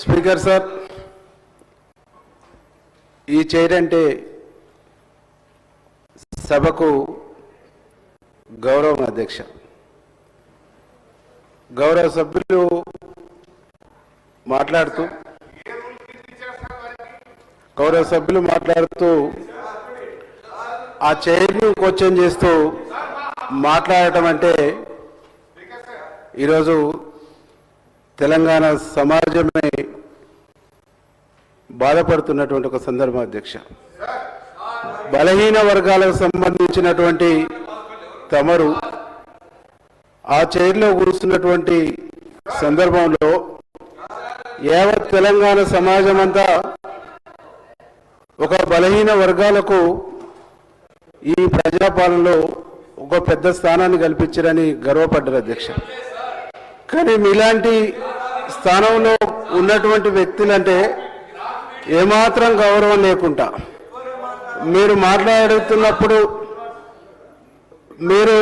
Speaker sir, ఈ chair అంటే సభకు గౌరవం అధ్యక్ష. గౌరవ సభ్యులు మాట్లాడుతూ ఆ చైర్ను క్వశ్చన్ చేస్తూ మాట్లాడటం అంటే ఈరోజు తెలంగాణ సమాజమే బాధపడుతున్నటువంటి ఒక సందర్భం అధ్యక్ష. బలహీన వర్గాలకు సంబంధించినటువంటి తమరు ఆ చైర్లో కూర్చున్నటువంటి సందర్భంలో యావత్ తెలంగాణ సమాజం అంతా ఒక బలహీన వర్గాలకు ఈ ప్రజాపాలనలో ఒక పెద్ద స్థానాన్ని కల్పించారని గర్వపడ్డారు అధ్యక్ష. కానీ మీలాంటి స్థానంలో ఉన్నటువంటి వ్యక్తులంటే ఏమాత్రం గౌరవం లేకుండా మీరు మాట్లాడుతున్నప్పుడు మీరు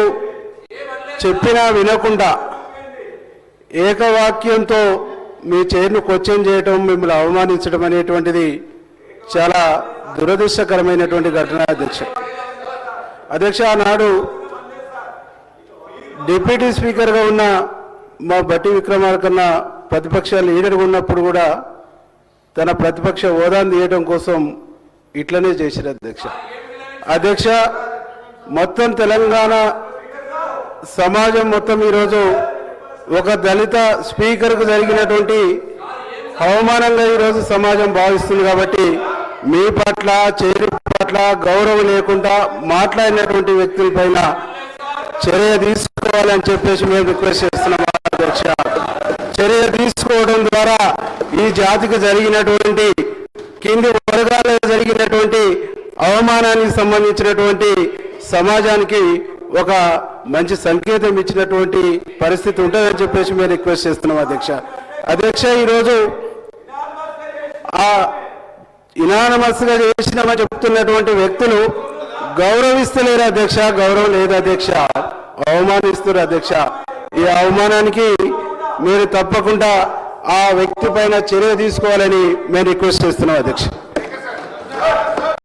చెప్పినా వినకుండా ఏకవాక్యంతో మీ చైర్ను క్వశ్చన్ చేయటం, మిమ్మల్ని అవమానించడం అనేటువంటిది చాలా దురదృష్టకరమైనటువంటి ఘటన అధ్యక్ష. ఆనాడు డిప్యూటీ స్పీకర్గా ఉన్న మా బట్టి విక్రమార్కన్న ప్రతిపక్ష లీడర్గా ఉన్నప్పుడు కూడా తన ప్రతిపక్ష హోదాను తీయడం కోసం ఇట్లనే చేశారు అధ్యక్ష. మొత్తం తెలంగాణ సమాజం మొత్తం ఈరోజు ఒక దళిత స్పీకర్కు జరిగినటువంటి అవమానంగా ఈరోజు సమాజం భావిస్తుంది. కాబట్టి మీ పట్ల చైర్ పట్ల గౌరవం లేకుండా మాట్లాడినటువంటి వ్యక్తులపైన చర్య తీసుకోవాలని చెప్పేసి మేము రిక్వెస్ట్ చేస్తున్నాం అధ్యక్ష. చర్య తీసుకోవడం ద్వారా ఈ జాతికి జరిగినటువంటి కింది వర్గాలకు జరిగినటువంటి అవమానానికి సంబంధించినటువంటి సమాజానికి ఒక మంచి సంకేతం ఇచ్చినటువంటి పరిస్థితి ఉంటుందని చెప్పేసి మేము రిక్వెస్ట్ చేస్తున్నాం అధ్యక్ష. ఈరోజు ఆ ఇనానమస్గా చేసినామని చెప్తున్నటువంటి వ్యక్తులు గౌరవిస్తలేరు అధ్యక్ష, గౌరవం లేదు అధ్యక్ష, అవమానిస్తున్నారు అధ్యక్ష. ఈ అవమానానికి మీరు తప్పకుండా ఆ వ్యక్తి పైన చర్య తీసుకోవాలని మేము రిక్వెస్ట్ చేస్తున్నాం అధ్యక్ష.